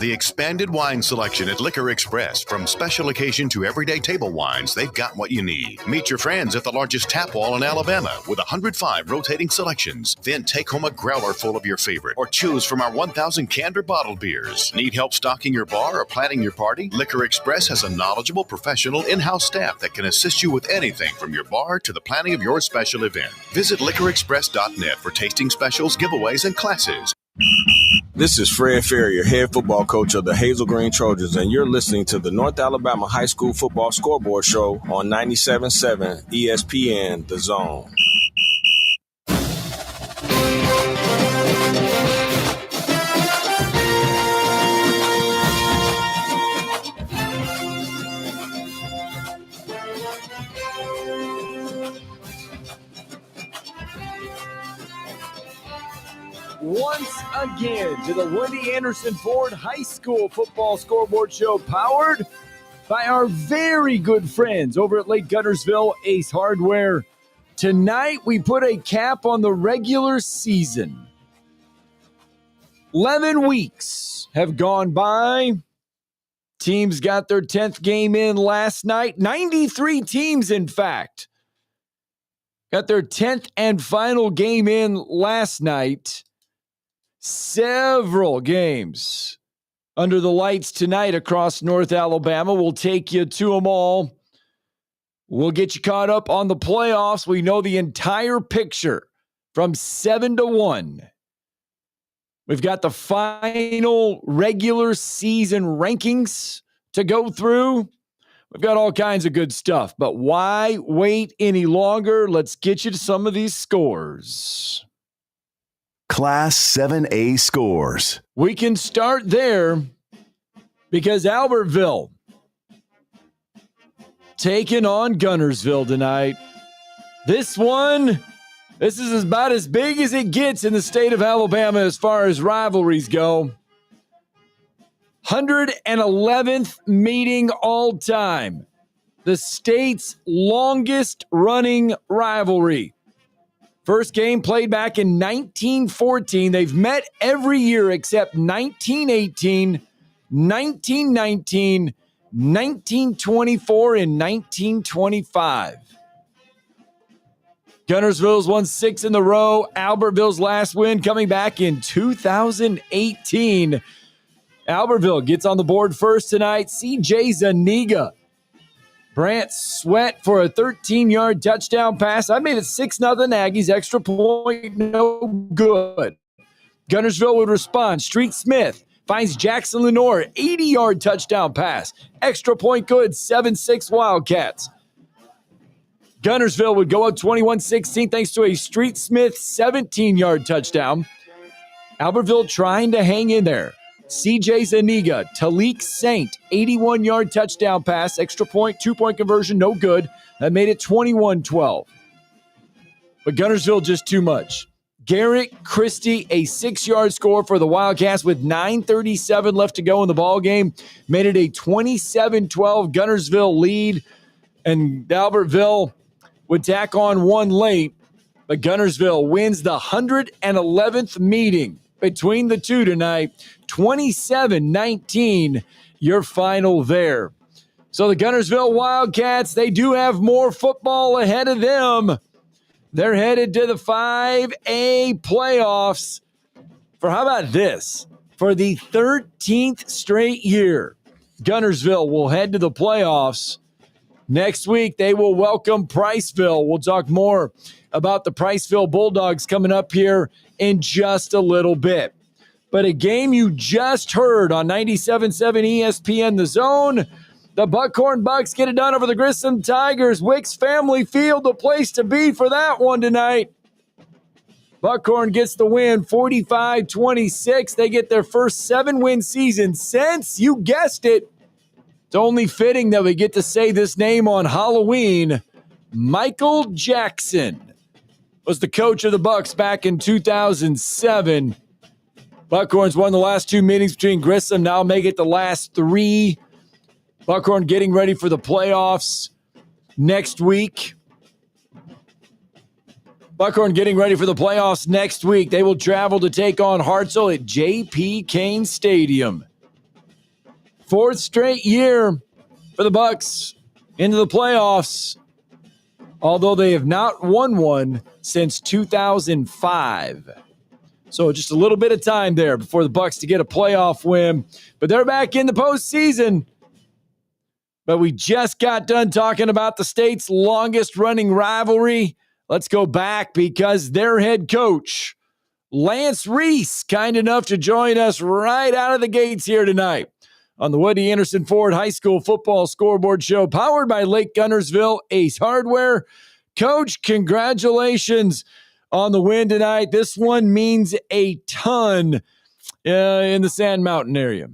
The expanded wine selection at Liquor Express. From special occasion to everyday table wines, they've got what you need. Meet your friends at the largest tap wall in Alabama with 105 rotating selections. Then take home a growler full of your favorite or choose from our 1,000 canned or bottled beers. Need help stocking your bar or planning your party? Liquor Express has a knowledgeable professional in-house staff that can assist you with anything from your bar to the planning of your special event. Visit liquorexpress.net for tasting specials, giveaways, and classes. This is Fred Ferrier, head football coach of the Hazel Green Trojans, and you're listening to the North Alabama High School Football Scoreboard Show on 97.7 ESPN, The Zone. Once again to the Wendy Anderson Ford High School Football Scoreboard Show, powered by our very good friends over at Lake Guntersville Ace Hardware. Tonight, we put a cap on the regular season. 11 weeks have gone by. Teams got their 10th game in last night. 93 teams, in fact, got their 10th and final game in last night. Several games under the lights tonight across North Alabama. We'll take you to them all. We'll get you caught up on the playoffs. We know the entire picture from 7 to 1. We've got the final regular season rankings to go through. We've got all kinds of good stuff, but why wait any longer? Let's get you to some of these scores. Class 7A scores. We can start there because Albertville taking on Guntersville tonight. This is about as big as it gets in the state of Alabama as far as rivalries go. 111th meeting all time. The state's longest running rivalry. First game played back in 1914. They've met every year except 1918, 1919, 1924, and 1925. Guntersville's won 6 in a row. Albertville's last win coming back in 2018. Albertville gets on the board first tonight. CJ Zuniga. Brant Sweat for a 13-yard touchdown pass. I made it 6-0 Aggies. Extra point, no good. Guntersville would respond. Street Smith finds Jackson Lenore. 80-yard touchdown pass. Extra point good. 7-6 Wildcats. Guntersville would go up 21-16 thanks to a Street Smith 17-yard touchdown. Albertville trying to hang in there. CJ Zuniga, Talik Saint, 81-yard touchdown pass, extra point, 2-point conversion, no good. That made it 21-12. But Guntersville just too much. Garrett Christie, a 6-yard score for the Wildcats with 9:37 left to go in the ballgame, made it a 27-12 Guntersville lead, and Albertville would tack on one late, but Guntersville wins the 111th meeting between the two tonight. 27-19, your final there. So the Guntersville Wildcats, they do have more football ahead of them. They're headed to the 5A playoffs for, how about this? For the 13th straight year, Guntersville will head to the playoffs. Next week, they will welcome Priceville. We'll talk more about the Priceville Bulldogs coming up here in just a little bit. But a game you just heard on 97.7 ESPN The Zone. The Buckhorn Bucks get it done over the Grissom Tigers. Wicks Family Field, the place to be for that one tonight. Buckhorn gets the win, 45-26. They get their first 7-win season since, you guessed it, it's only fitting that we get to say this name on Halloween. Michael Jackson was the coach of the Bucks back in 2007. Buckhorns won the last 2 meetings between Grissom, now make it the last 3. Buckhorn getting ready for the playoffs next week. Buckhorn getting ready for the playoffs next week. They will travel to take on Hartselle at J.P. Kane Stadium. Fourth straight year for the Bucks into the playoffs, although they have not won one since 2005. So just a little bit of time there before the Bucks to get a playoff win. But they're back in the postseason. But we just got done talking about the state's longest running rivalry. Let's go back because their head coach, Lance Reese, kind enough to join us right out of the gates here tonight on the Woody Anderson Ford High School Football Scoreboard Show, powered by Lake Guntersville Ace Hardware. Coach, congratulations on the win tonight. This one means a ton in the Sand Mountain area.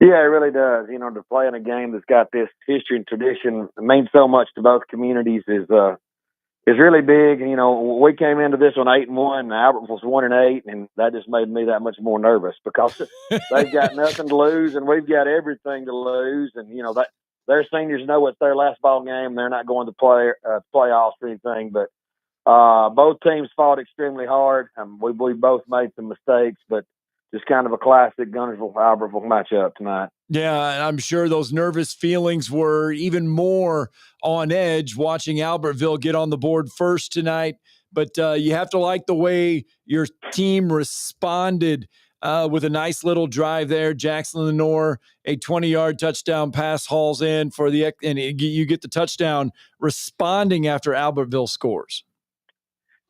Yeah, it really does. You know, to play in a game that's got this history and tradition, it means so much to both communities is really big. And, you know, we came into this one 8-1, and Albert was 1-8, and that just made me that much more nervous because they've got nothing to lose and we've got everything to lose. And, you know, that their seniors know it's their last ball game. They're not going to playoffs or anything, but both teams fought extremely hard. We both made some mistakes, but just kind of a classic Guntersville-Albertville matchup tonight. Yeah, and I'm sure those nervous feelings were even more on edge watching Albertville get on the board first tonight. But you have to like the way your team responded with a nice little drive there. Jackson Lenore, a 20-yard touchdown pass hauls in and you get the touchdown responding after Albertville scores.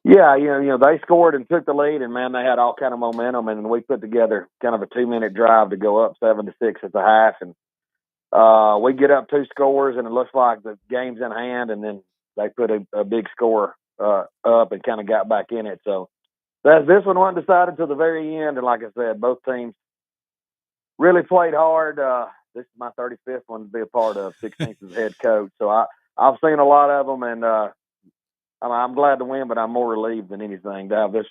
Yeah, you know, they scored and took the lead, and man, they had all kind of momentum, and we put together kind of a 2-minute drive to go up 7-6 at the half, and we get up 2 scores, and it looks like the game's in hand, and then they put a big score up and kind of got back in it. So this one wasn't decided to the very end, and like I said, both teams really played hard. This is my 35th one to be a part of, 16th as head coach, so I've seen a lot of them, and I'm glad to win, but I'm more relieved than anything to have this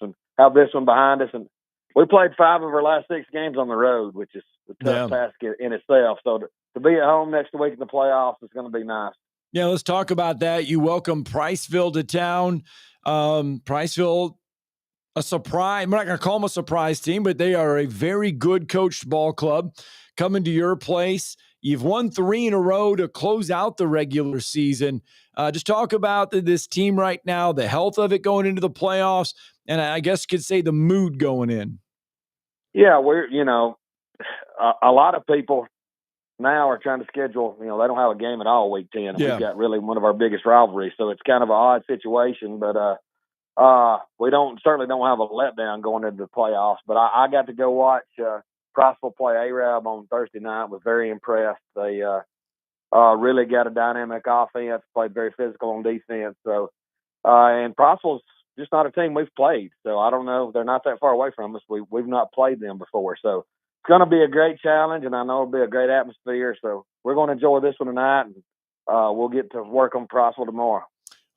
one behind us. And we played 5 of our last 6 games on the road, which is a tough task in itself. So to be at home next week in the playoffs is going to be nice. Yeah, let's talk about that. You welcome Priceville to town. Priceville, a surprise. I'm not going to call them a surprise team, but they are a very good coached ball club coming to your place. You've won 3 in a row to close out the regular season. Just talk about this team right now, the health of it going into the playoffs, and I guess you could say the mood going in. Yeah, a lot of people now are trying to schedule, they don't have a game at all week 10. And We've got really one of our biggest rivalries, so it's kind of an odd situation, but we certainly don't have a letdown going into the playoffs. But I got to go watch Priceville play Arab on Thursday night. Was very impressed. They really got a dynamic offense, played very physical on defense. So, and Priceville's just not a team we've played. So I don't know. They're not that far away from us. We've not played them before. So it's going to be a great challenge, and I know it'll be a great atmosphere. So we're going to enjoy this one tonight, and we'll get to work on Priceville tomorrow.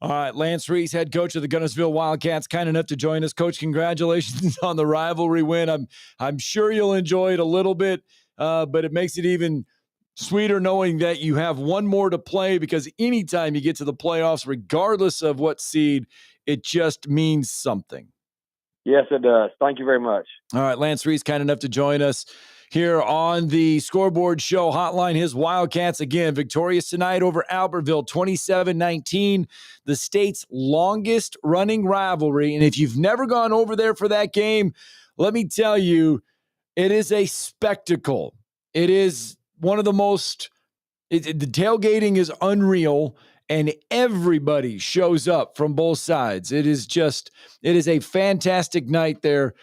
All right, Lance Reese, head coach of the Guntersville Wildcats, kind enough to join us. Coach, congratulations on the rivalry win. I'm sure you'll enjoy it a little bit, but it makes it even sweeter knowing that you have one more to play, because anytime you get to the playoffs, regardless of what seed, it just means something. Yes, it does. Thank you very much. All right, Lance Reese, kind enough to join us here on the Scoreboard Show hotline. His Wildcats, again, victorious tonight over Albertville, 27-19, the state's longest running rivalry. And if you've never gone over there for that game, let me tell you, it is a spectacle. It is one of the most, the tailgating is unreal, and everybody shows up from both sides. It is a fantastic night there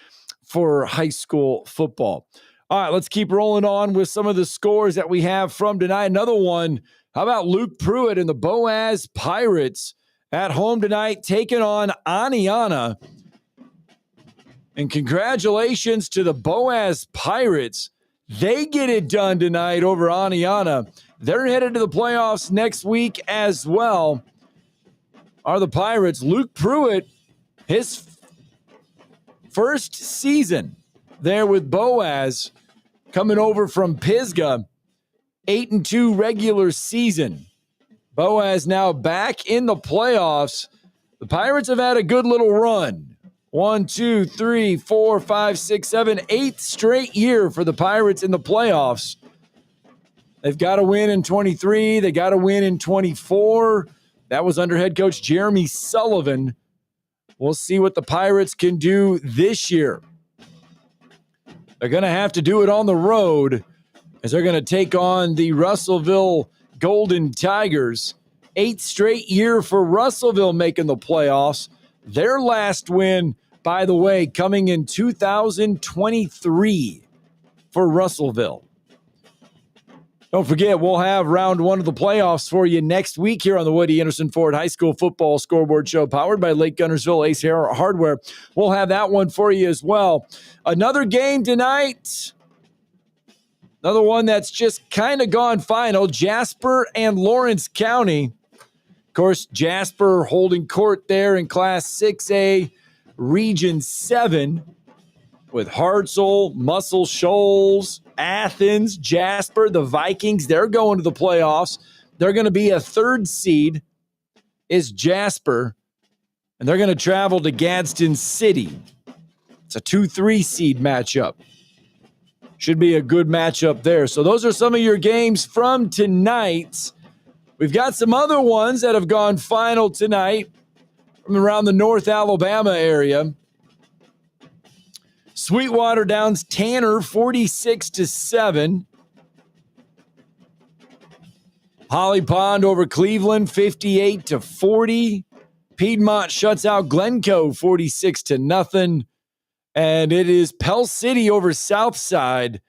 for high school football. All right, let's keep rolling on with some of the scores that we have from tonight. Another one, how about Luke Pruitt and the Boaz Pirates at home tonight, taking on Aniana. And congratulations to the Boaz Pirates. They get it done tonight over Aniana. They're headed to the playoffs next week as well. Are the Pirates. Luke Pruitt, his first season there with Boaz, coming over from Pisgah, 8-2 regular season. Boaz now back in the playoffs. The Pirates have had a good little run. 1, 2, 3, 4, 5, 6, 7, 8th straight year for the Pirates in the playoffs. They've got to win in 23. They got to win in 24. That was under head coach Jeremy Sullivan. We'll see what the Pirates can do this year. They're going to have to do it on the road as they're going to take on the Russellville Golden Tigers. 8th straight year for Russellville making the playoffs. Their last win, by the way, coming in 2023 for Russellville. Don't forget, we'll have round 1 of the playoffs for you next week here on the Woody Anderson Ford High School Football Scoreboard Show, powered by Lake Guntersville Ace Hardware. We'll have that one for you as well. Another game tonight. Another one that's just kind of gone final. Jasper and Lawrence County. Of course, Jasper holding court there in Class 6A, Region 7, with Hartselle, Muscle Shoals, Athens, Jasper, the Vikings. They're going to the playoffs. They're going to be a 3rd seed, is Jasper, and they're going to travel to Gadsden City. It's a 2-3 seed matchup. Should be a good matchup there. So those are some of your games from tonight. We've got some other ones that have gone final tonight from around the North Alabama area. Sweetwater downs Tanner 46-7. Holly Pond over Cleveland 58-40. Piedmont shuts out Glencoe 46-0. And it is Pell City over Southside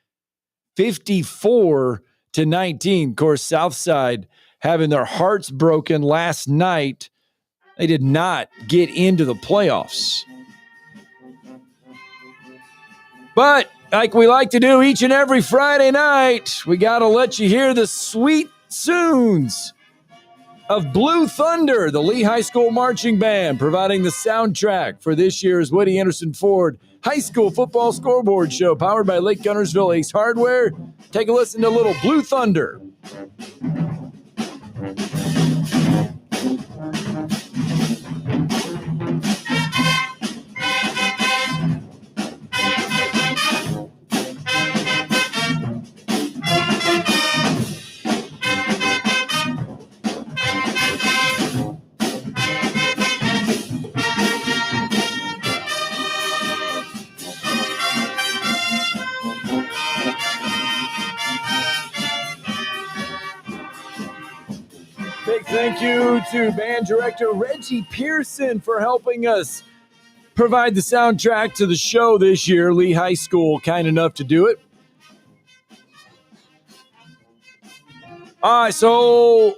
54-19. Of course, Southside having their hearts broken last night. They did not get into the playoffs. But like we like to do each and every Friday night, we got to let you hear the sweet tunes of Blue Thunder, the Lee High School Marching Band, providing the soundtrack for this year's Woody Anderson Ford High School Football Scoreboard Show, powered by Lake Guntersville Ace Hardware. Take a listen to a little Blue Thunder. Thank you to band director Reggie Pearson for helping us provide the soundtrack to the show this year. Lee High School, kind enough to do it. All right, so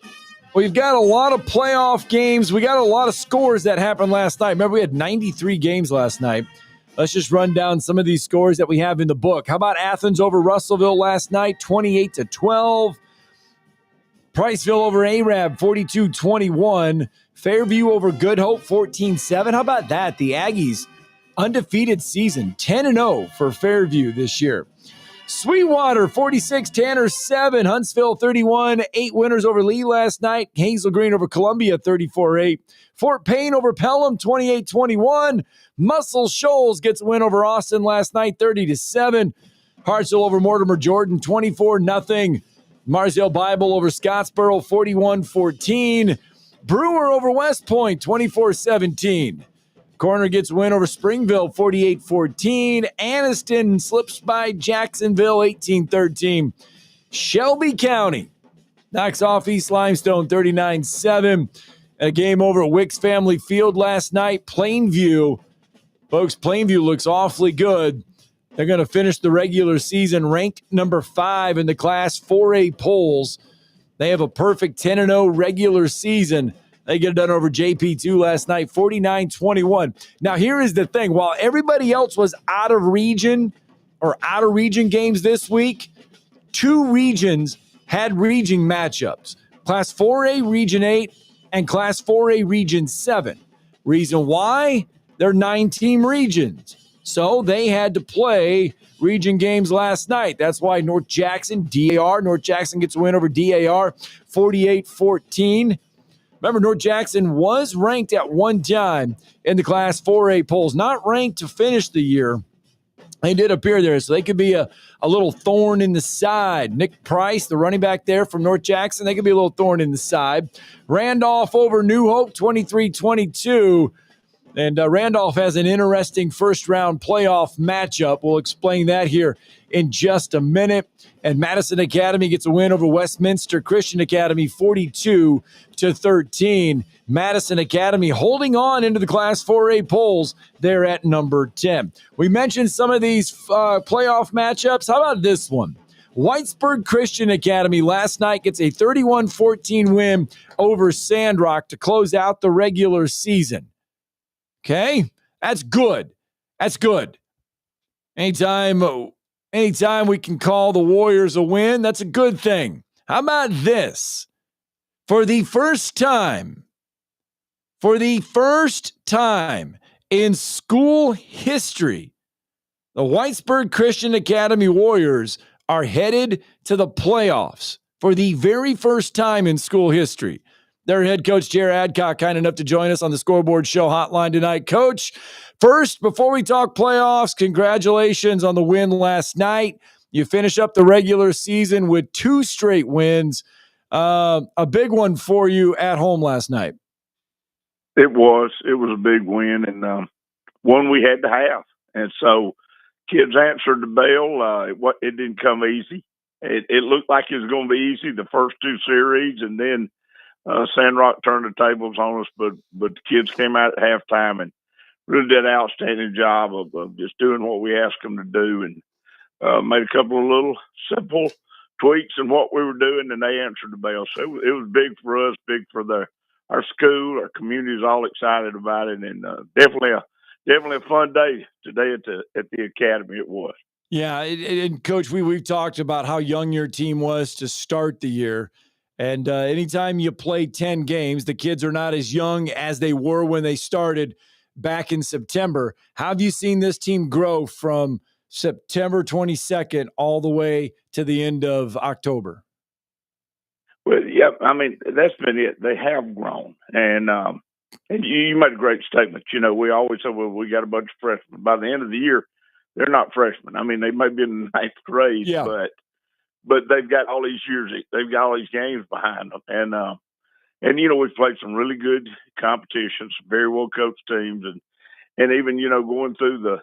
we've got a lot of playoff games. We got a lot of scores that happened last night. Remember, we had 93 games last night. Let's just run down some of these scores that we have in the book. How about Athens over Russellville last night, 28-12. Priceville over Arab, 42-21. Fairview over Good Hope, 14-7. How about that? The Aggies, undefeated season, 10-0 for Fairview this year. Sweetwater, 46, Tanner, 7. Huntsville, 31. 8 winners over Lee last night. Hazel Green over Columbia, 34-8. Fort Payne over Pelham, 28-21. Muscle Shoals gets a win over Austin last night, 30-7. Hartselle over Mortimer Jordan, 24-0. Marsdale Bible over Scottsboro, 41-14. Brewer over West Point, 24-17. Corner gets a win over Springville, 48-14. Anniston slips by Jacksonville, 18-13. Shelby County knocks off East Limestone, 39-7. A game over at Wicks Family Field last night. Plainview. Folks, Plainview looks awfully good. They're going to finish the regular season ranked number 5 in the Class 4A polls. They have a perfect 10-0 regular season. They get it done over JP2 last night, 49-21. Now, here is the thing. While everybody else was out of region games this week, 2 regions had region matchups. Class 4A Region 8 and Class 4A Region 7. Reason why? They're 9-team regions. So they had to play region games last night. That's why North Jackson gets a win over DAR, 48-14. Remember, North Jackson was ranked at one time in the Class 4A polls. Not ranked to finish the year, They did appear there, so they could be a little thorn in the side. Nick Price, the running back there from North Jackson, they could be a little thorn in the side. Randolph over New Hope, 23-22. And Randolph has an interesting first-round playoff matchup. We'll explain that here in just a minute. And Madison Academy gets a win over Westminster Christian Academy, 42-13. Madison Academy holding on into the Class 4A polls. They're at number 10. We mentioned some of these playoff matchups. How about this one? Whitesburg Christian Academy last night gets a 31-14 win over Sandrock to close out the regular season. Okay, that's good. That's good. Anytime we can call the Warriors a win, that's a good thing. How about this? For the first time in school history, the Whitesburg Christian Academy Warriors are headed to the playoffs for the very first time in school history. Their head coach, Jared Adcock, kind enough to join us on the Scoreboard Show hotline tonight. Coach, first, before we talk playoffs, congratulations on the win last night. You finish up the regular season with 2 straight wins. A big one for you at home last night. It was a big win, and one we had to have. And so kids answered the bell. It didn't come easy. It looked like it was going to be easy the first 2 series, and then Sandrock turned the tables on us, but the kids came out at halftime and really did an outstanding job of just doing what we asked them to do, and made a couple of little simple tweaks in what we were doing, and they answered the bell. So it was big for us, big for our school, our community is all excited about it, and definitely a fun day today at the academy. It was. Yeah, and Coach, we've talked about how young your team was to start the year. And anytime you play 10 games, the kids are not as young as they were when they started back in September. How have you seen this team grow from September 22nd all the way to the end of October? Well, yeah, I mean, that's been it. They have grown. And you made a great statement. You know, we always say, well, we got a bunch of freshmen. By the end of the year, they're not freshmen. I mean, they may be in the 9th grade, yeah. But they've got all these years, they've got all these games behind them, and you know we've played some really good competitions, very well coached teams, and even going through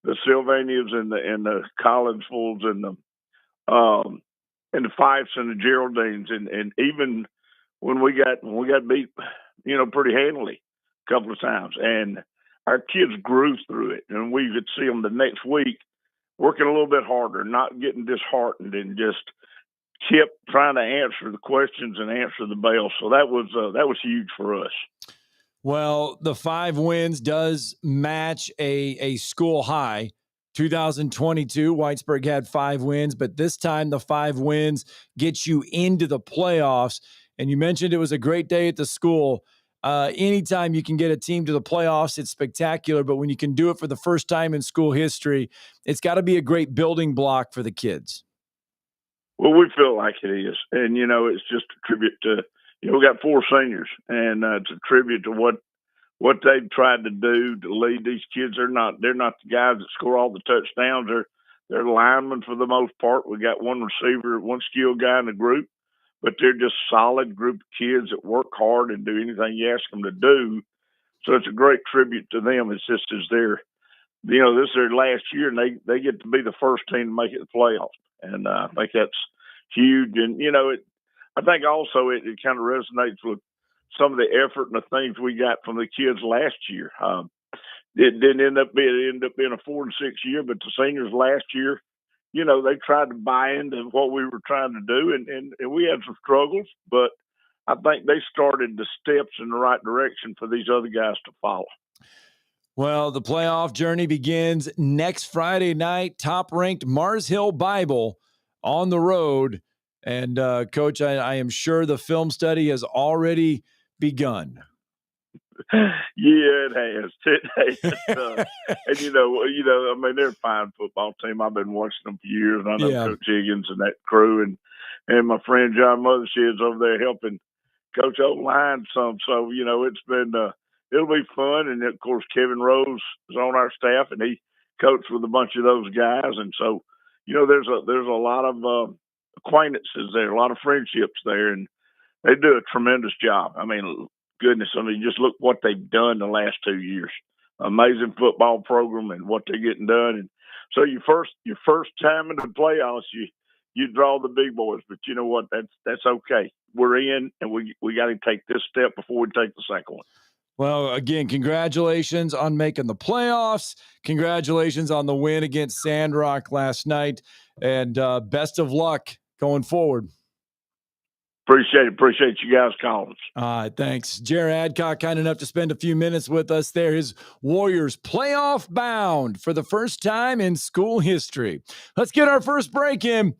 the Sylvanias and the Collinsvilles and the Fifes and the Geraldines, and even when we got beat, pretty handily a couple of times, and our kids grew through it, and we could see them the next week working a little bit harder, not getting disheartened, and just kept trying to answer the questions and answer the bell. So that was huge for us. Well, the 5 wins does match a school high. 2022, Whitesburg had 5 wins, but this time the 5 wins get you into the playoffs. And you mentioned it was a great day at the school. Anytime you can get a team to the playoffs, it's spectacular. But when you can do it for the first time in school history, it's got to be a great building block for the kids. Well, we feel like it is. And, it's just a tribute to, we got 4 seniors, and it's a tribute to what they've tried to do to lead these kids. They're not the guys that score all the touchdowns. They're linemen for the most part. We got 1 receiver, 1 skilled guy in the group. But they're just solid group of kids that work hard and do anything you ask them to do. So it's a great tribute to them. It's just as this is their last year, and they get to be the first team to make it to the playoffs. And I think that's huge. And, I think also it kind of resonates with some of the effort and the things we got from the kids last year. It didn't end up being a 4-6 year, but the seniors last year, they tried to buy into what we were trying to do, and we had some struggles, but I think they started the steps in the right direction for these other guys to follow. Well, the playoff journey begins next Friday night. Top-ranked Mars Hill Bible on the road. And, Coach, I am sure the film study has already begun. Yeah, it has. And I mean, they're a fine football team. I've been watching them for years. I know Coach Higgins and that crew, and my friend John Mothershed's over there helping Coach O-line some. So it's been it'll be fun. And of course, Kevin Rose is on our staff, and coached with a bunch of those guys, and so there's a lot of acquaintances there, a lot of friendships there, and they do a tremendous job. I mean, goodness, just look what they've done the last 2 years. Amazing football program and what they're getting done. And so your first time in the playoffs, you draw the big boys, but you know what? That's okay. We're in, and we got to take this step before we take the second one. Well, again, congratulations on making the playoffs. Congratulations on the win against Sandrock last night, and best of luck going forward. Appreciate you guys calling us. Thanks. Jared Adcock, kind enough to spend a few minutes with us there. His Warriors playoff bound for the first time in school history. Let's get our first break in.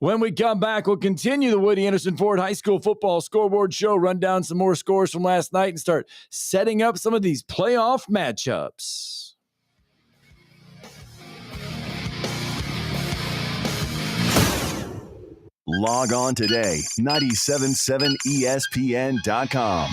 When we come back, we'll continue the Woody Anderson Ford High School football scoreboard show, run down some more scores from last night, and start setting up some of these playoff matchups. Log on today, 977ESPN.com.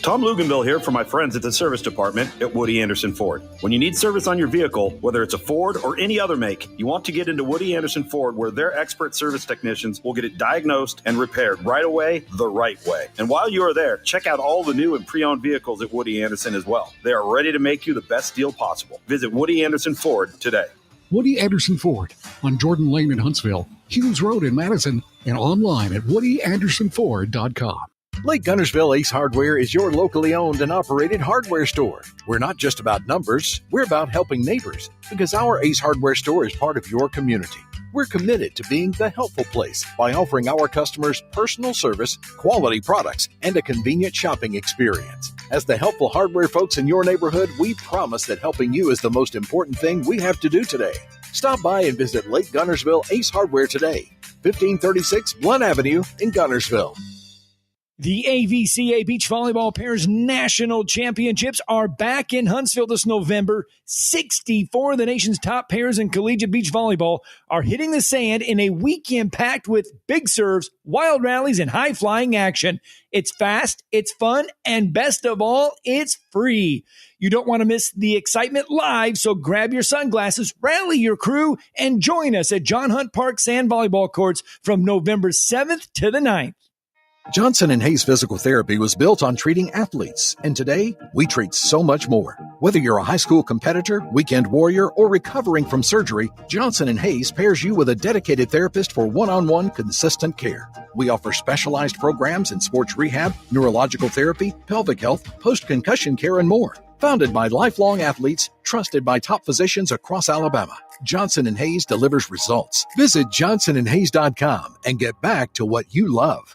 Tom Luganville here for my friends at the service department at Woody Anderson Ford. When you need service on your vehicle, whether it's a Ford or any other make, you want to get into Woody Anderson Ford, where their expert service technicians will get it diagnosed and repaired right away, the right way. And while you are there, check out all the new and pre-owned vehicles at Woody Anderson as well. They are ready to make you the best deal possible. Visit Woody Anderson Ford today. Woody Anderson Ford on Jordan Lane in Huntsville, Hughes Road in Madison, and online at WoodyAndersonFord.com. Lake Guntersville Ace Hardware is your locally owned and operated hardware store. We're not just about numbers, we're about helping neighbors, because our Ace Hardware store is part of your community. We're committed to being the helpful place by offering our customers personal service, quality products, and a convenient shopping experience. As the helpful hardware folks in your neighborhood, we promise that helping you is the most important thing we have to do today. Stop by and visit Lake Guntersville Ace Hardware today, 1536 Blunt Avenue in Guntersville. The AVCA Beach Volleyball Pairs National Championships are back in Huntsville this November. 64 of the nation's top pairs in collegiate beach volleyball are hitting the sand in a weekend packed with big serves, wild rallies, and high-flying action. It's fast, it's fun, and best of all, it's free. You don't want to miss the excitement live, so grab your sunglasses, rally your crew, and join us at John Hunt Park Sand Volleyball Courts from November 7th to the 9th. Johnson & Hayes Physical Therapy was built on treating athletes, and today we treat so much more. Whether you're a high school competitor, weekend warrior, or recovering from surgery, Johnson & Hayes pairs you with a dedicated therapist for one-on-one consistent care. We offer specialized programs in sports rehab, neurological therapy, pelvic health, post-concussion care, and more. Founded by lifelong athletes, trusted by top physicians across Alabama, Johnson & Hayes delivers results. Visit johnsonandhayes.com and get back to what you love.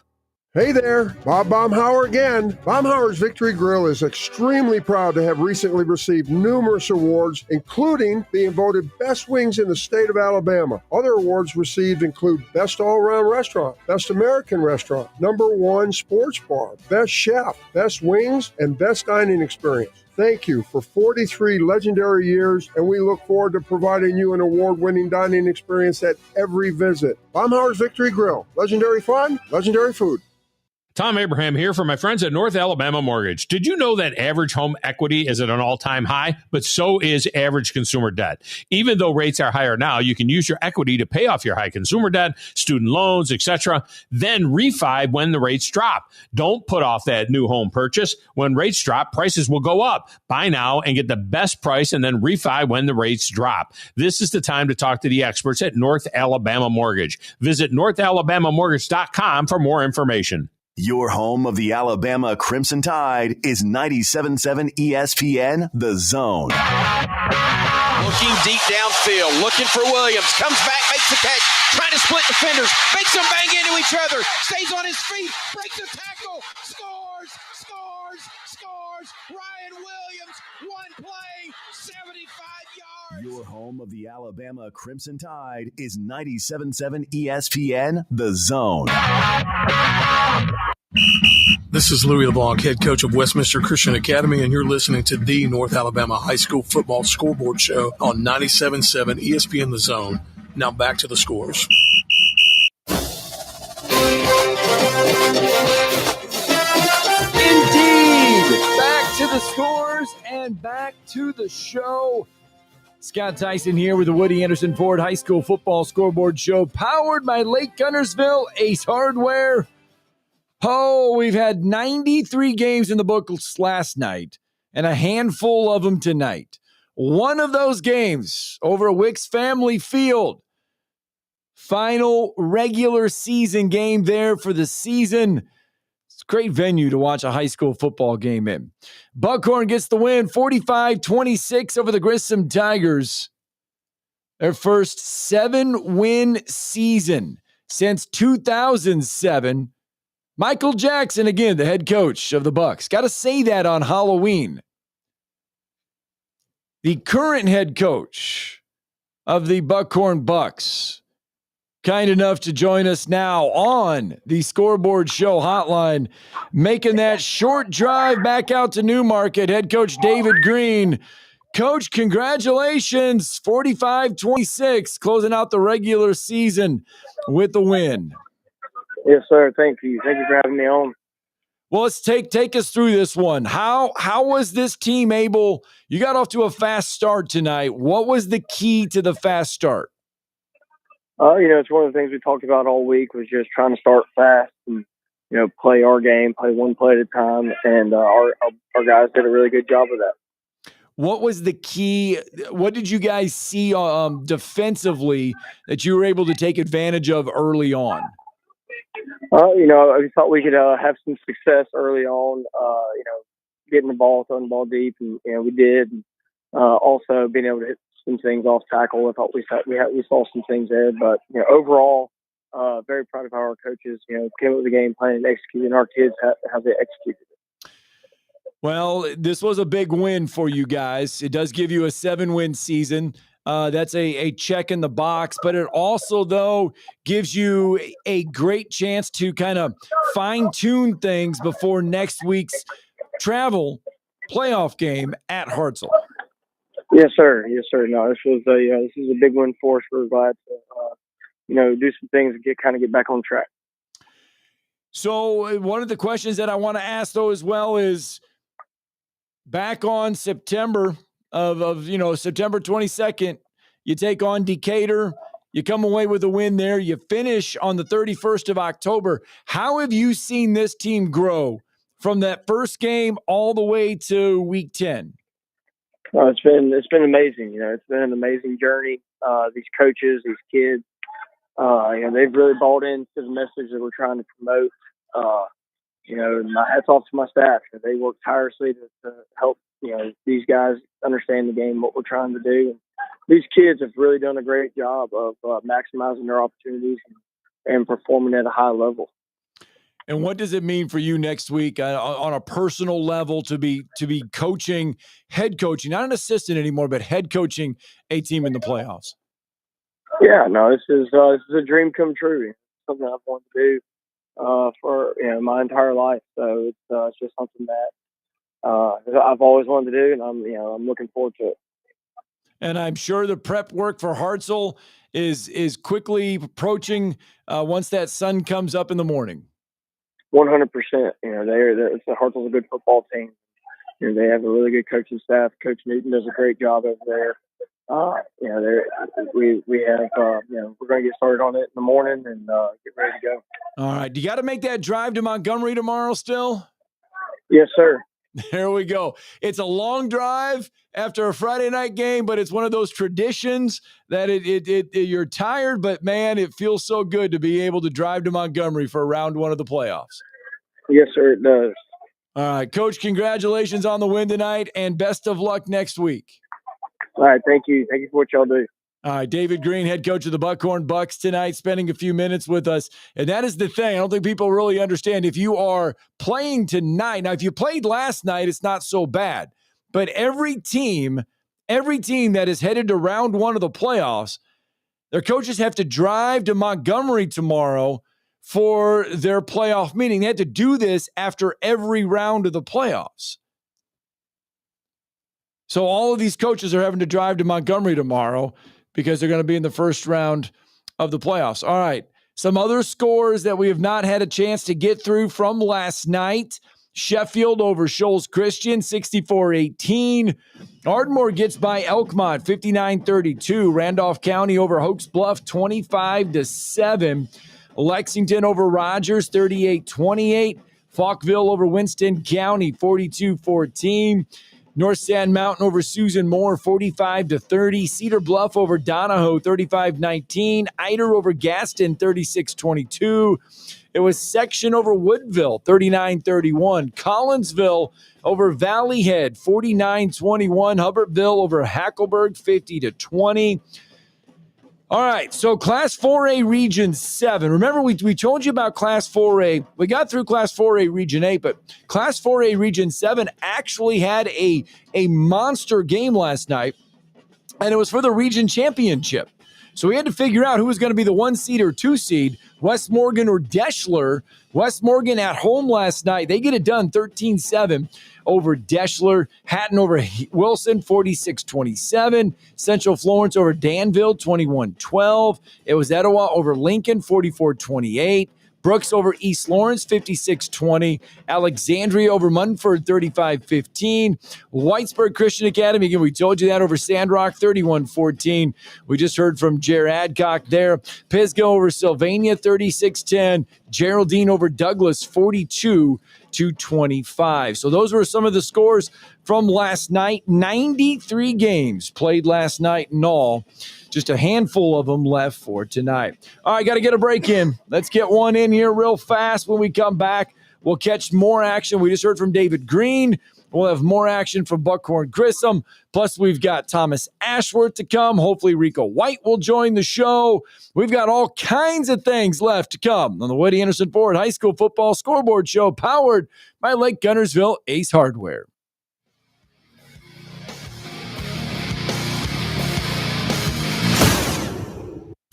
Hey there, Bob Baumhauer again. Baumhauer's Victory Grill is extremely proud to have recently received numerous awards, including being voted Best Wings in the state of Alabama. Other awards received include Best All-Around Restaurant, Best American Restaurant, #1 Sports Bar, Best Chef, Best Wings, and Best Dining Experience. Thank you for 43 legendary years, and we look forward to providing you an award-winning dining experience at every visit. Baumhauer's Victory Grill. Legendary fun, legendary food. Tom Abraham here for my friends at North Alabama Mortgage. Did you know that average home equity is at an all-time high? But so is average consumer debt. Even though rates are higher now, you can use your equity to pay off your high consumer debt, student loans, etc., then refi when the rates drop. Don't put off that new home purchase. When rates drop, prices will go up. Buy now and get the best price and then refi when the rates drop. This is the time to talk to the experts at North Alabama Mortgage. Visit NorthAlabamaMortgage.com for more information. Your home of the Alabama Crimson Tide is 97.7 ESPN The Zone. Looking deep downfield, looking for Williams. Comes back, makes the catch, trying to split defenders. Makes them bang into each other. Stays on his feet, breaks a tackle, scores. Ryan Williams, one play, 75 yards. Your home of the Alabama Crimson Tide is 97.7 ESPN The Zone. This is Louis LeBlanc, head coach of Westminster Christian Academy, and you're listening to the North Alabama High School Football Scoreboard Show on 97.7 ESPN The Zone. Now back to the scores. Indeed! Back to the scores, and and back to the show. Scott Theisen here with the Woody Anderson Ford High School Football Scoreboard Show, powered by Lake Guntersville Ace Hardware. Oh, we've had 93 games in the books last night and a handful of them tonight. One of those games over at Wicks Family Field. Final regular season game there for the season. It's a great venue to watch a high school football game in. Buckhorn gets the win, 45-26 over the Grissom Tigers. Their first 7-win season since 2007. Michael Jackson, again, the head coach of the Bucks. Got to say that on Halloween. The current head coach of the Buckhorn Bucks, kind enough to join us now on the Scoreboard Show hotline, making that short drive back out to Newmarket, head coach David Green. Coach, congratulations, 45-26, closing out the regular season with the win. Yes, sir. Thank you. Thank you for having me on. Well, let's take us through this one. How was this team able? You got off to a fast start tonight. What was the key to the fast start? It's one of the things we talked about all week was just trying to start fast and, play our game, play one play at a time, and our guys did a really good job of that. What was the key? What did you guys see defensively that you were able to take advantage of early on? I thought we could have some success early on, getting the ball, throwing the ball deep, and we did. Also being able to hit some things off tackle. I thought we saw some things there, but overall, very proud of how our coaches came up with the game plan and executed, and our kids how they executed it. Well, this was a big win for you guys. It does give you a 7-win season. That's a check in the box, but it also, though, gives you a great chance to kind of fine-tune things before next week's travel playoff game at Hartzell. Yes, sir. Yes, sir. No, this is a big win for us. We're glad to do some things and get back on track. So one of the questions that I want to ask, though, as well is back on September September 22nd, you take on Decatur. You come away with a win there. You finish on the 31st of October. How have you seen this team grow from that first game all the way to week 10? It's been amazing. It's been an amazing journey. These coaches, these kids, they've really bought into the message that we're trying to promote. My hats off to my staff. They work tirelessly to help these guys understand the game, what we're trying to do. And these kids have really done a great job of maximizing their opportunities and performing at a high level. And what does it mean for you next week on a personal level to be head coaching, not an assistant anymore, but head coaching a team in the playoffs? Yeah, no, this is a dream come true. It's something I've wanted to do for my entire life. So it's just something that I've always wanted to do, and I'm looking forward to it. And I'm sure the prep work for Hartzell is quickly approaching once that sun comes up in the morning. 100%. Hartzell's a good football team. They have a really good coaching staff. Coach Newton does a great job over there. We have we're going to get started on it in the morning and get ready to go. All right. You got to make that drive to Montgomery tomorrow still? Yes, sir. There we go. It's a long drive after a Friday night game, but it's one of those traditions that you're tired, but man, it feels so good to be able to drive to Montgomery for round one of the playoffs. Yes, sir, it does. All right, Coach, congratulations on the win tonight, and best of luck next week. All right, thank you. Thank you for what y'all do. All right, David Green, head coach of the Buckhorn Bucks tonight, spending a few minutes with us. And that is the thing. I don't think people really understand. If you are playing tonight, now if you played last night, it's not so bad. But every team that is headed to round one of the playoffs, their coaches have to drive to Montgomery tomorrow for their playoff meeting. They had to do this after every round of the playoffs. So all of these coaches are having to drive to Montgomery tomorrow because they're going to be in the first round of the playoffs. All right, some other scores that we have not had a chance to get through from last night. Sheffield over Shoals Christian, 64-18. Ardmore gets by Elkmont, 59-32. Randolph County over Hokes Bluff, 25-7. Lexington over Rogers, 38-28. Falkville over Winston County, 42-14. North Sand Mountain over Susan Moore, 45-30. Cedar Bluff over Donahoe, 35-19. Eider over Gaston, 36-22. It was Section over Woodville, 39-31. Collinsville over Valley Head, 49-21. Hubbardsville over Hackleburg, 50-20. All right, so Class 4A Region 7. Remember, we told you about Class 4A. We got through Class 4A Region 8, but Class 4A Region 7 actually had a monster game last night, and it was for the region championship. So we had to figure out who was going to be the 1 seed or 2 seed, West Morgan or Deschler. West Morgan at home last night. They get it done 13-7 over Deschler. Hatton over Wilson, 46-27. Central Florence over Danville, 21-12. It was Etowah over Lincoln, 44-28. Brooks over East Lawrence, 56-20. Alexandria over Munford, 35-15. Whitesburg Christian Academy, again, we told you that, over Sandrock, 31-14. We just heard from Jer Adcock there. Pisgah over Sylvania, 36-10. Geraldine over Douglas, 42-25. So those were some of the scores from last night. 93 games played last night in all. Just a handful of them left for tonight. All right, got to get a break in. Let's get one in here real fast. When we come back, we'll catch more action. We just heard from David Green. We'll have more action from Buckhorn Grissom. Plus, we've got Thomas Ashworth to come. Hopefully, Rico White will join the show. We've got all kinds of things left to come on the Woody Anderson Ford High School Football Scoreboard Show, powered by Lake Guntersville Ace Hardware.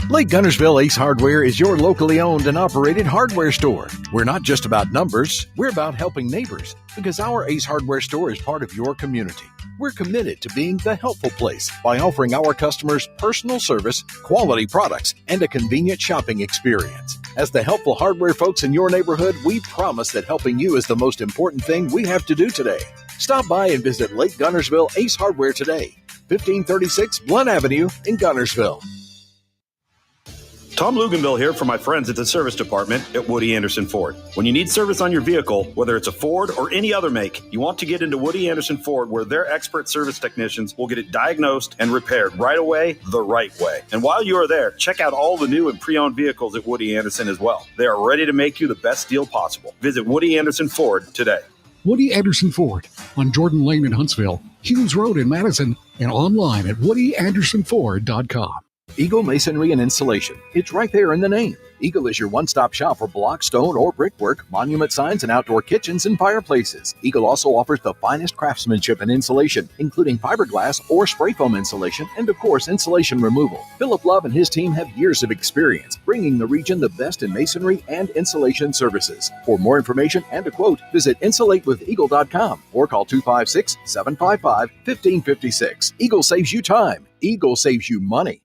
Lake Guntersville Ace Hardware is your locally owned and operated hardware store. We're not just about numbers, we're about helping neighbors, because our Ace Hardware store is part of your community. We're committed to being the helpful place by offering our customers personal service, quality products, and a convenient shopping experience. As the helpful hardware folks in your neighborhood, we promise that helping you is the most important thing we have to do today. Stop by and visit Lake Guntersville Ace Hardware today, 1536 Blunt Avenue in Guntersville. Tom Luganville here for my friends at the service department at Woody Anderson Ford. When you need service on your vehicle, whether it's a Ford or any other make, you want to get into Woody Anderson Ford, where their expert service technicians will get it diagnosed and repaired right away, the right way. And while you are there, check out all the new and pre-owned vehicles at Woody Anderson as well. They are ready to make you the best deal possible. Visit Woody Anderson Ford today. Woody Anderson Ford on Jordan Lane in Huntsville, Hughes Road in Madison, and online at WoodyAndersonFord.com. Eagle Masonry and Installation. It's right there in the name. Eagle is your one-stop shop for block, stone, or brickwork, monument signs, and outdoor kitchens and fireplaces. Eagle also offers the finest craftsmanship and insulation, including fiberglass or spray foam insulation, and of course, insulation removal. Philip Love and his team have years of experience, bringing the region the best in masonry and insulation services. For more information and a quote, visit insulatewitheagle.com or call 256-755-1556. Eagle saves you time. Eagle saves you money.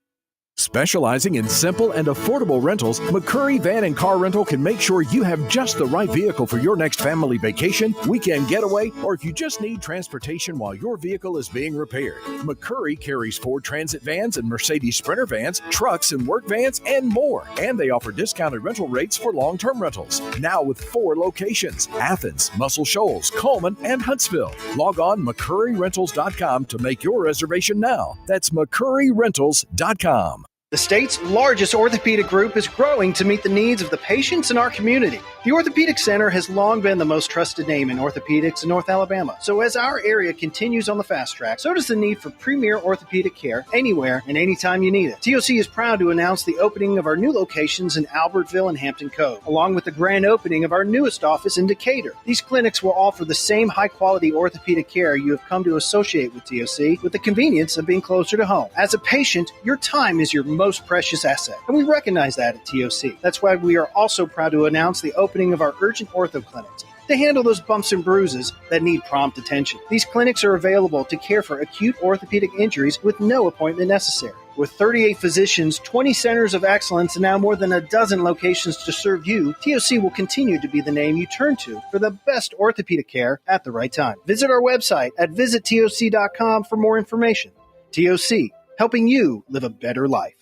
Specializing in simple and affordable rentals, McCurry Van and Car Rental can make sure you have just the right vehicle for your next family vacation, weekend getaway, or if you just need transportation while your vehicle is being repaired. McCurry carries Ford Transit vans and Mercedes Sprinter vans, trucks and work vans, and more. And they offer discounted rental rates for long-term rentals. Now with 4 locations: Athens, Muscle Shoals, Coleman, and Huntsville. Log on McCurryRentals.com to make your reservation now. That's McCurryRentals.com. The state's largest orthopedic group is growing to meet the needs of the patients in our community. The Orthopedic Center has long been the most trusted name in orthopedics in North Alabama. So as our area continues on the fast track, so does the need for premier orthopedic care anywhere and anytime you need it. TOC is proud to announce the opening of our new locations in Albertville and Hampton Cove, along with the grand opening of our newest office in Decatur. These clinics will offer the same high-quality orthopedic care you have come to associate with TOC, with the convenience of being closer to home. As a patient, your time is your most precious asset, and we recognize that at TOC. That's why we are also proud to announce the opening of our urgent ortho clinics to handle those bumps and bruises that need prompt attention. These clinics are available to care for acute orthopedic injuries with no appointment necessary. With 38 physicians, 20 centers of excellence, and now more than a dozen locations to serve you, TOC will continue to be the name you turn to for the best orthopedic care at the right time. Visit our website at visittoc.com for more information. TOC, helping you live a better life.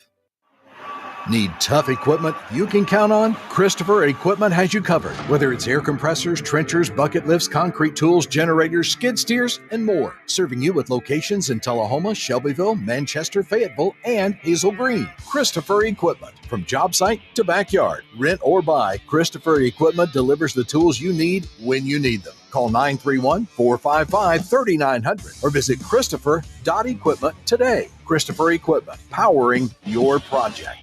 Need tough equipment you can count on? Christopher Equipment has you covered. Whether it's air compressors, trenchers, bucket lifts, concrete tools, generators, skid steers, and more. Serving you with locations in Tullahoma, Shelbyville, Manchester, Fayetteville, and Hazel Green. Christopher Equipment. From job site to backyard, rent or buy, Christopher Equipment delivers the tools you need when you need them. Call 931-455-3900 or visit christopher.equipment today. Christopher Equipment, powering your project.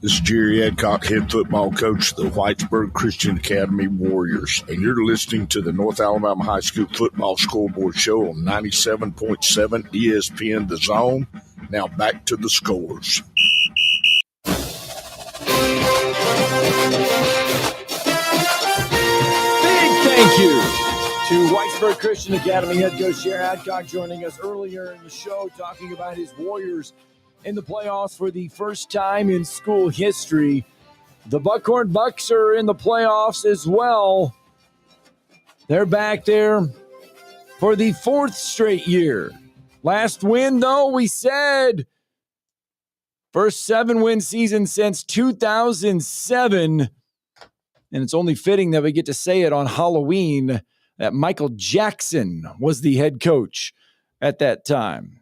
This is Jerry Adcock, head football coach of the Whitesburg Christian Academy Warriors, and you're listening to the North Alabama High School Football Scoreboard Show on 97.7 ESPN The Zone. Now back to the scores. Big thank you to Whitesburg Christian Academy head coach Jerry Adcock joining us earlier in the show talking about his Warriors in the playoffs for the first time in school history. The Buckhorn Bucks are in the playoffs as well. They're back there for the fourth straight year. Last win, though, we said first 7-win season since 2007. And it's only fitting that we get to say it on Halloween that Michael Jackson was the head coach at that time.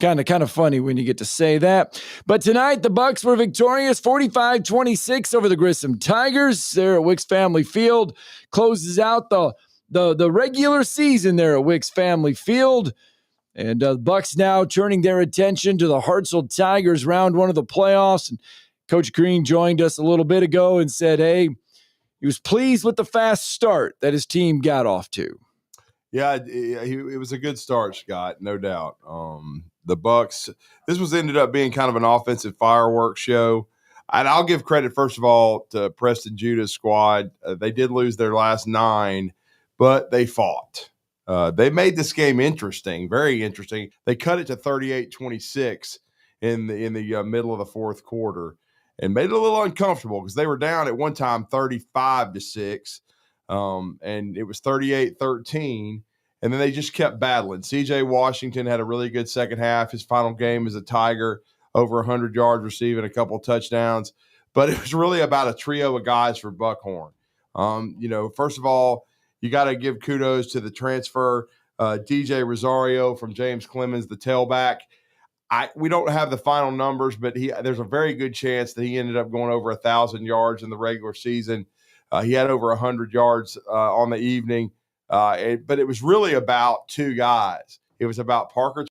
Kind of funny when you get to say that. But tonight, the Bucks were victorious 45-26 over the Grissom Tigers. There at Wicks Family Field. Closes out the regular season there at Wicks Family Field. And the Bucks now turning their attention to the Hartselle Tigers round one of the playoffs. And Coach Green joined us a little bit ago and said, hey, he was pleased with the fast start that his team got off to. Yeah, it was a good start, Scott, no doubt. The Bucks, this ended up being kind of an offensive fireworks show. And I'll give credit, first of all, to Preston Judah's squad. They did lose their last 9, but they fought. They made this game interesting, very interesting. They cut it to 38-26 in the middle of the fourth quarter and made it a little uncomfortable because they were down at one time 35-6. And it was 38-13, and then they just kept battling. C.J. Washington had a really good second half. His final game as a Tiger, over 100 yards receiving, a couple touchdowns. But it was really about a trio of guys for Buckhorn. First of all, you got to give kudos to the transfer, DJ Rosario from James Clemens, the tailback. We don't have the final numbers, but there's a very good chance that he ended up going over 1,000 yards in the regular season. He had over 100 yards on the evening, but it was really about two guys. It was about Parker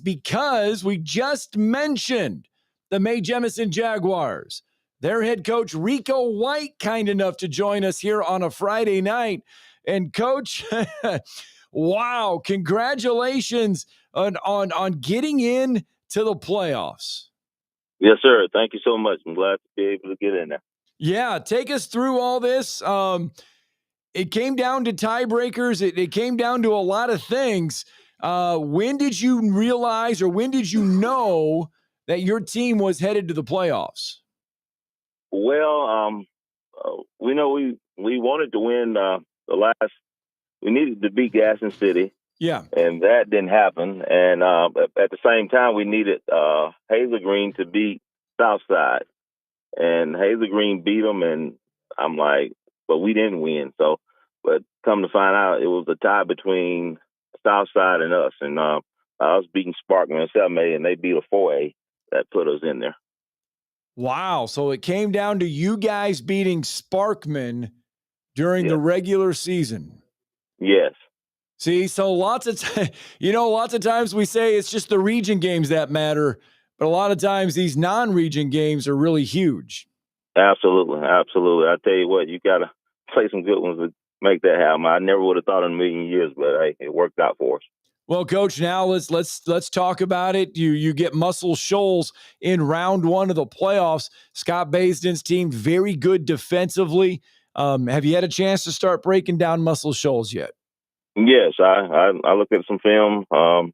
because we just mentioned the Mae Jemison Jaguars. Their head coach, Rico White, kind enough to join us here on a Friday night. And Coach, wow, congratulations on getting in to the playoffs. Yes, sir. Thank you so much. I'm glad to be able to get in there. Yeah, take us through all this. It came down to tiebreakers. It came down to a lot of things. When did you realize, or when did you know that your team was headed to the playoffs? Well, we know we wanted to win the last. We needed to beat Gaston City. Yeah. And that didn't happen. And at the same time, we needed Hazel Green to beat Southside. And Hazel Green beat them, and I'm like, but we didn't win. So, but come to find out, it was a tie between Southside and us. And I was beating Sparkman in 7A, and they beat a 4A that put us in there. Wow. So it came down to you guys beating Sparkman during the regular season. Yes. See, so lots of times we say it's just the region games that matter, but a lot of times these non-region games are really huge. Absolutely. Absolutely. I tell you what, you got to play some good ones to make that happen. I never would have thought in a million years, but hey, it worked out for us. Well, Coach, now let's talk about it. You get Muscle Shoals in round one of the playoffs. Scott Baisden's team, very good defensively. Have you had a chance to start breaking down Muscle Shoals yet? Yes, I looked at some film. I've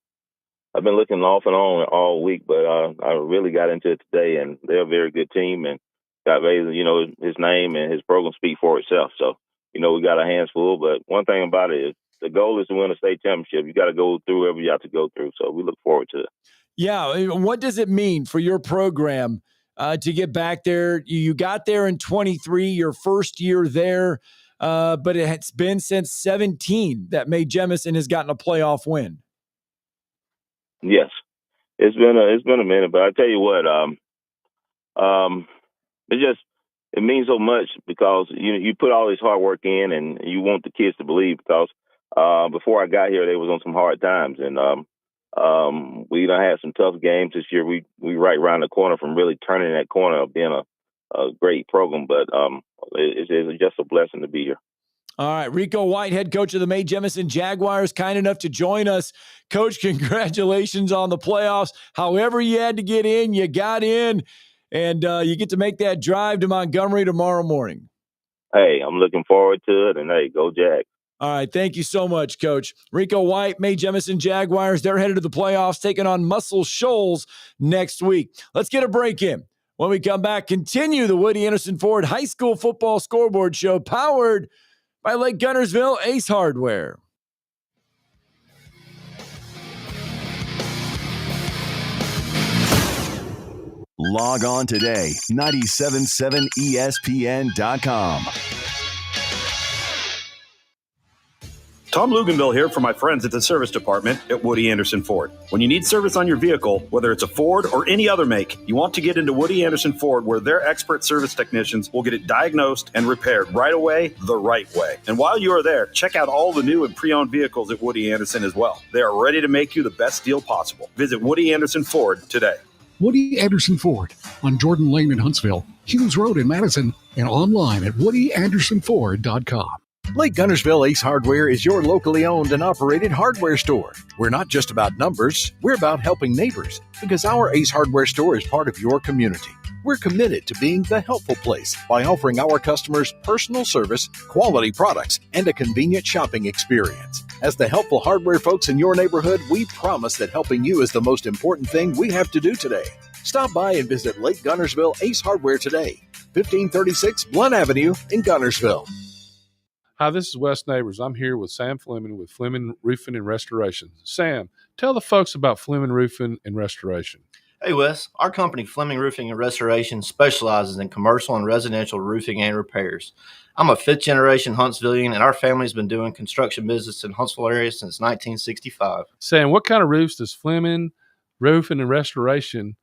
been looking off and on all week, but I really got into it today, and they're a very good team. And Scott Baisen, his name and his program speak for itself. So, we got our hands full. But one thing about it is the goal is to win a state championship. You got to go through whatever you have to go through. So we look forward to it. Yeah. What does it mean for your program to get back there? You got there in 23, your first year there. But it's been since 17 that Mae Jemison has gotten a playoff win. Yes, it's been a minute, but I tell you what, it means so much because you put all this hard work in, and you want the kids to believe. Because before I got here, they was on some hard times, and we done had some tough games this year. We right around the corner from really turning that corner of being a great program, but it's just a blessing to be here. All right, Rico White, head coach of the Mae Jemison Jaguars, kind enough to join us. Coach, congratulations on the playoffs. However you had to get in, you got in, and you get to make that drive to Montgomery tomorrow morning. Hey, I'm looking forward to it, and hey, go Jags. All right, thank you so much, Coach. Rico White, Mae Jemison Jaguars, they're headed to the playoffs, taking on Muscle Shoals next week. Let's get a break in. When we come back, continue the Woody Anderson Ford High School Football Scoreboard Show, powered by Lake Guntersville Ace Hardware. Log on today, 977ESPN.com. Tom Luganville here for my friends at the service department at Woody Anderson Ford. When you need service on your vehicle, whether it's a Ford or any other make, you want to get into Woody Anderson Ford, where their expert service technicians will get it diagnosed and repaired right away, the right way. And while you are there, check out all the new and pre-owned vehicles at Woody Anderson as well. They are ready to make you the best deal possible. Visit Woody Anderson Ford today. Woody Anderson Ford on Jordan Lane in Huntsville, Hughes Road in Madison, and online at woodyandersonford.com. Lake Guntersville Ace Hardware is your locally owned and operated hardware store. We're not just about numbers, we're about helping neighbors, because our Ace Hardware store is part of your community. We're committed to being the helpful place by offering our customers personal service, quality products, and a convenient shopping experience. As the helpful hardware folks in your neighborhood, we promise that helping you is the most important thing we have to do today. Stop by and visit Lake Guntersville Ace Hardware today, 1536 Blunt Avenue in Guntersville. Hi, this is Wes Neighbors. I'm here with Sam Fleming with Fleming Roofing and Restoration. Sam, tell the folks about Fleming Roofing and Restoration. Hey, Wes. Our company, Fleming Roofing and Restoration, specializes in commercial and residential roofing and repairs. I'm a fifth-generation Huntsvillian, and our family's been doing construction business in Huntsville area since 1965. Sam, what kind of roofs does Fleming Roofing and Restoration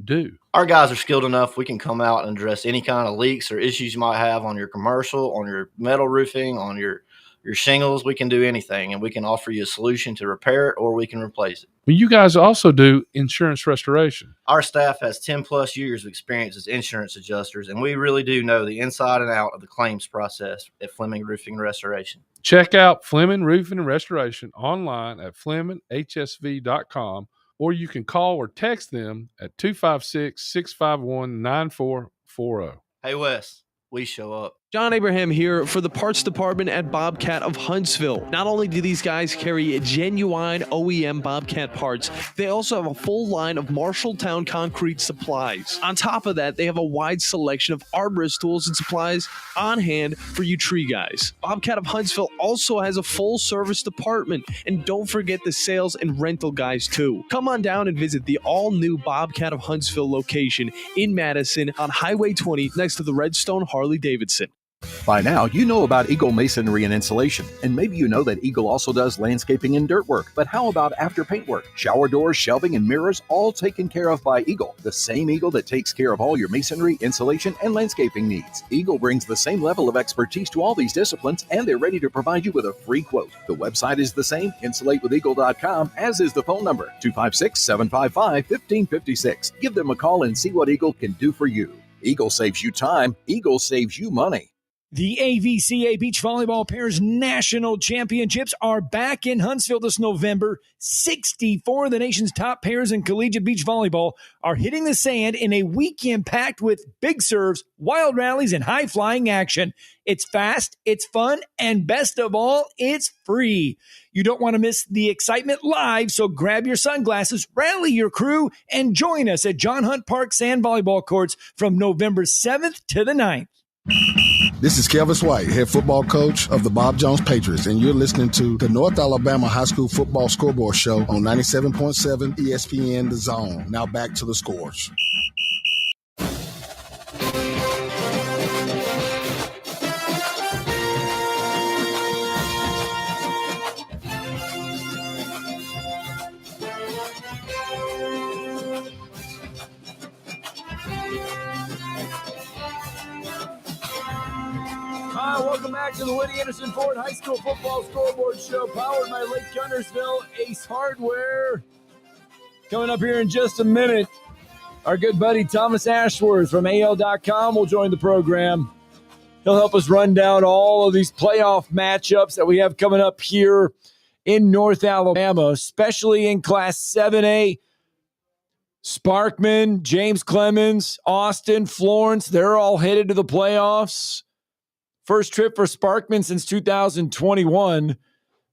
do? Our guys are skilled enough. We can come out and address any kind of leaks or issues you might have on your commercial, on your metal roofing, on your your shingles, we can do anything, and we can offer you a solution to repair it or we can replace it. Well, you guys also do insurance restoration. Our staff has 10 plus years of experience as insurance adjusters, and we really do know the inside and out of the claims process at Fleming Roofing and Restoration. Check out Fleming Roofing and Restoration online at FlemingHSV.com, or you can call or text them at 256-651-9440. Hey, Wes, we show up. John Abraham here for the parts department at Bobcat of Huntsville. Not only do these guys carry genuine OEM Bobcat parts, they also have a full line of Marshalltown concrete supplies. On top of that, they have a wide selection of arborist tools and supplies on hand for you tree guys. Bobcat of Huntsville also has a full service department, and don't forget the sales and rental guys too. Come on down and visit the all-new Bobcat of Huntsville location in Madison on Highway 20 next to the Redstone Harley-Davidson. By now, you know about Eagle Masonry and Insulation, and maybe you know that Eagle also does landscaping and dirt work. But how about after paint work? Shower doors, shelving, and mirrors, all taken care of by Eagle, the same Eagle that takes care of all your masonry, insulation, and landscaping needs. Eagle brings the same level of expertise to all these disciplines, and they're ready to provide you with a free quote. The website is the same, insulatewitheagle.com, as is the phone number, 256-755-1556. Give them a call and see what Eagle can do for you. Eagle saves you time. Eagle saves you money. The AVCA Beach Volleyball Pairs National Championships are back in Huntsville this November. 64 of the nation's top pairs in collegiate beach volleyball are hitting the sand in a weekend packed with big serves, wild rallies, and high-flying action. It's fast, it's fun, and best of all, it's free. You don't want to miss the excitement live, so grab your sunglasses, rally your crew, and join us at John Hunt Park Sand Volleyball Courts from November 7th to the 9th. This is Kelvis White, head football coach of the Bob Jones Patriots, and you're listening to the North Alabama High School Football Scoreboard Show on 97.7 ESPN The Zone. Now back to the scores. Welcome back to the Woody Anderson Ford High School Football Scoreboard Show, powered by Lake Guntersville Ace Hardware. Coming up here in just a minute, our good buddy Thomas Ashworth from AL.com will join the program. He'll help us run down all of these playoff matchups that we have coming up here in North Alabama, especially in Class 7A. Sparkman, James Clemens, Austin, Florence, they're all headed to the playoffs. First trip for Sparkman since 2021.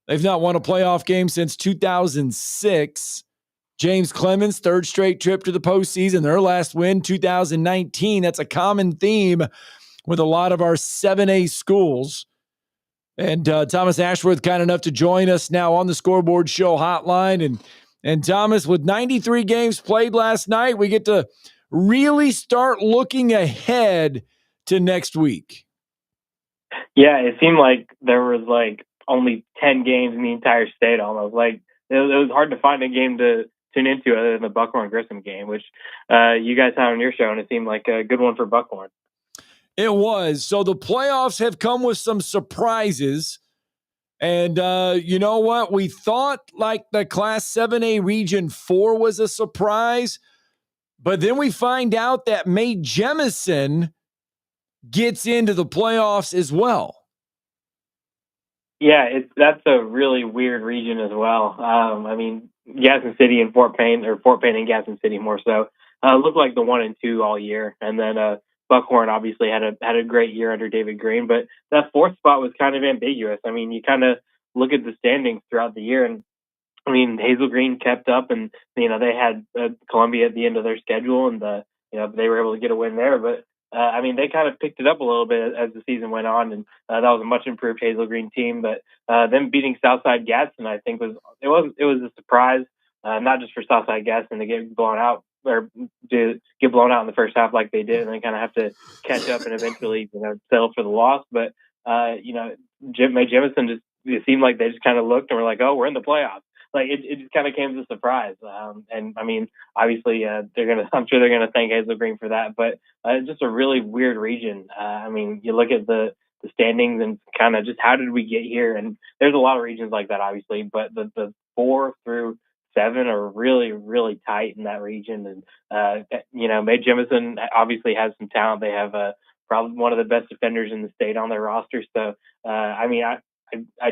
They've not won a playoff game since 2006. James Clemens, third straight trip to the postseason. Their last win, 2019. That's a common theme with a lot of our 7A schools. And Thomas Ashworth, kind enough to join us now on the Scoreboard Show hotline. And Thomas, with 93 games played last night, we get to really start looking ahead to next week. Yeah, it seemed like there was only 10 games in the entire state almost. It was hard to find a game to tune into other than the Buckhorn Grissom game, which you guys had on your show, and it seemed like a good one for Buckhorn. It was. So the playoffs have come with some surprises. And you know what? We thought the Class 7A Region 4 was a surprise, but then we find out that May Jemison gets into the playoffs as well. Yeah, that's a really weird region as well. Gaston City and Fort Payne, or Fort Payne and Gaston City more so, looked like the 1 and 2 all year. And then Buckhorn obviously had a great year under David Green, but that fourth spot was kind of ambiguous. You kind of look at the standings throughout the year, and Hazel Green kept up, and they had Columbia at the end of their schedule, and they were able to get a win there, but they kind of picked it up a little bit as the season went on, and that was a much improved Hazel Green team. But them beating Southside Gadsden, I think was a surprise, not just for Southside Gadsden to get blown out or to get blown out in the first half like they did, and then kind of have to catch up and eventually settle for the loss. But May Jemison it seemed like they just kind of looked and were like, oh, we're in the playoffs. It just kind of came as a surprise. Obviously I'm sure they're going to thank Hazel Green for that, but it's just a really weird region. You look at the standings and kind of just how did we get here. And there's a lot of regions like that, obviously, but the 4 through 7 are really, really tight in that region. And, Mae Jemison obviously has some talent. They have probably one of the best defenders in the state on their roster. So, I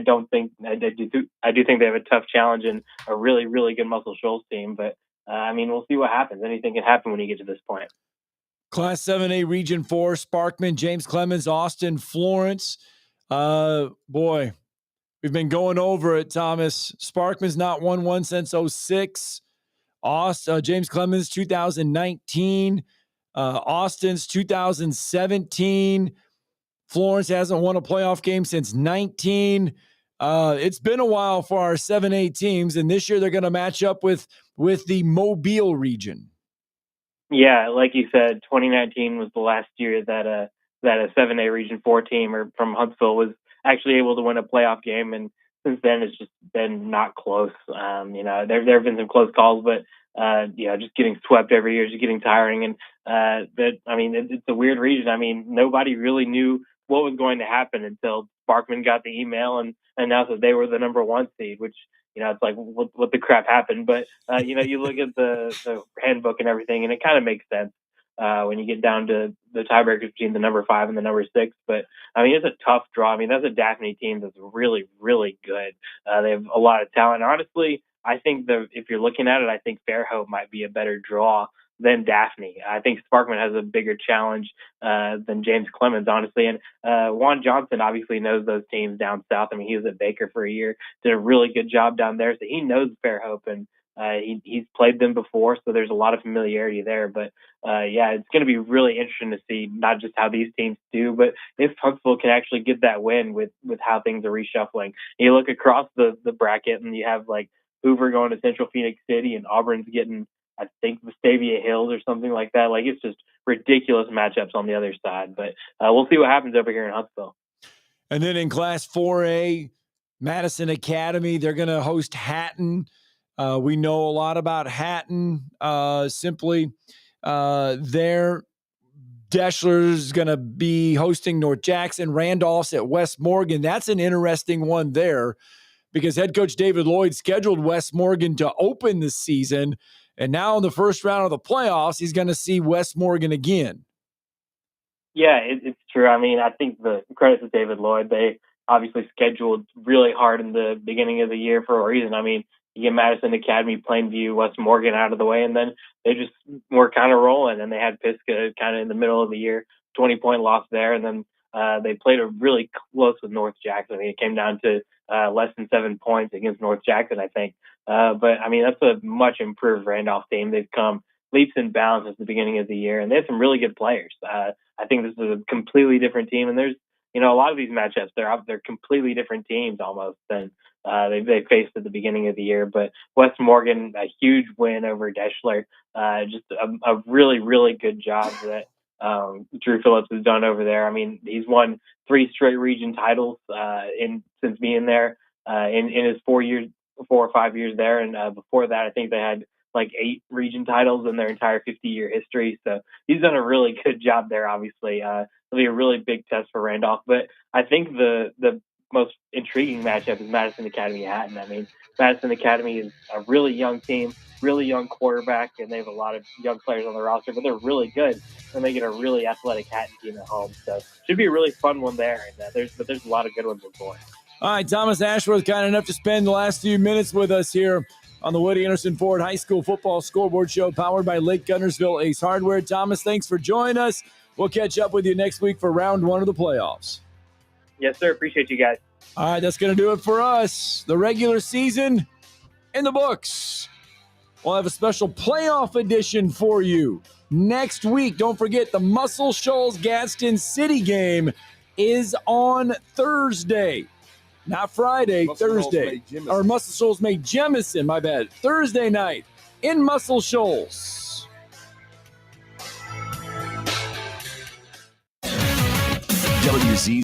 do think they have a tough challenge and a really, really good Muscle Shoals team. But, we'll see what happens. Anything can happen when you get to this point. Class 7A Region 4, Sparkman, James Clemens, Austin, Florence. Boy, we've been going over it, Thomas. Sparkman's not won one since 06. James Clemens, 2019. Austin's 2017. Florence hasn't won a playoff game since 19. It's been a while for our 7A teams, and this year they're going to match up with the Mobile region. Yeah, like you said, 2019 was the last year that a 7A Region 4 team or from Huntsville was actually able to win a playoff game, and since then it's just been not close. There have been some close calls, but just getting swept every year is just getting tiring. And it's a weird region. Nobody really knew what was going to happen until Sparkman got the email and announced that they were the number 1 seed, which, it's like, what the crap happened? But, you look at the handbook and everything, and it kind of makes sense when you get down to the tiebreakers between the number 5 and the number 6. But, it's a tough draw. That's a Daphne team that's really, really good. They have a lot of talent. Honestly, I think if you're looking at it, I think Fairhope might be a better draw than Daphne. I think Sparkman has a bigger challenge than James Clemens, honestly. And Juan Johnson obviously knows those teams down south. He was at Baker for a year, did a really good job down there. So he knows Fairhope, and he's played them before. So there's a lot of familiarity there. But it's going to be really interesting to see not just how these teams do, but if Huntsville can actually get that win with how things are reshuffling. You look across the bracket, and you have like Hoover going to Central Phoenix City, and Auburn's getting, I think, Vestavia Hills or something like that. Like, it's just ridiculous matchups on the other side. But we'll see what happens over here in Huntsville. And then in Class 4A, Madison Academy, they're going to host Hatton. We know a lot about Hatton. There, Deschler's going to be hosting North Jackson. Randolph's at West Morgan. That's an interesting one there because head coach David Lloyd scheduled West Morgan to open the season. And now in the first round of the playoffs, he's going to see West Morgan again. Yeah, it's true. I think the credit to David Lloyd, they obviously scheduled really hard in the beginning of the year for a reason. You get Madison Academy, Plainview, West Morgan out of the way, and then they just were kind of rolling. And they had Pisgah kind of in the middle of the year, 20-point loss there. And then they played a really close with North Jackson. It came down to less than 7 points against North Jackson, I think. But that's a much improved Randolph team. They've come leaps and bounds since the beginning of the year, and they have some really good players. I think this is a completely different team, and there's, a lot of these matchups, they're completely different teams almost than they faced at the beginning of the year. But West Morgan, a huge win over Deschler, just a really, really good job that Drew Phillips has done over there. He's won 3 straight region titles since being there in his 4 or 5 years there. And before that, I think they had like 8 region titles in their entire 50-year history. So he's done a really good job there, obviously. It'll be a really big test for Randolph. But I think the most intriguing matchup is Madison Academy Hatton. Madison Academy is a really young team, really young quarterback, and they have a lot of young players on the roster, but they're really good, and they get a really athletic Hatton team at home. So should be a really fun one there. And there's a lot of good ones before. All right, Thomas Ashworth, kind enough to spend the last few minutes with us here on the Woody Anderson Ford High School Football Scoreboard Show, powered by Lake Guntersville Ace Hardware. Thomas, thanks for joining us. We'll catch up with you next week for round 1 of the playoffs. Yes, sir. Appreciate you guys. All right, that's going to do it for us. The regular season in the books. We'll have a special playoff edition for you next week. Don't forget, the Muscle Shoals Gadsden City game is on Thursday. Not Friday, Thursday. Or Muscle Shoals Mae Jemison, my bad. Thursday night in Muscle Shoals. WZ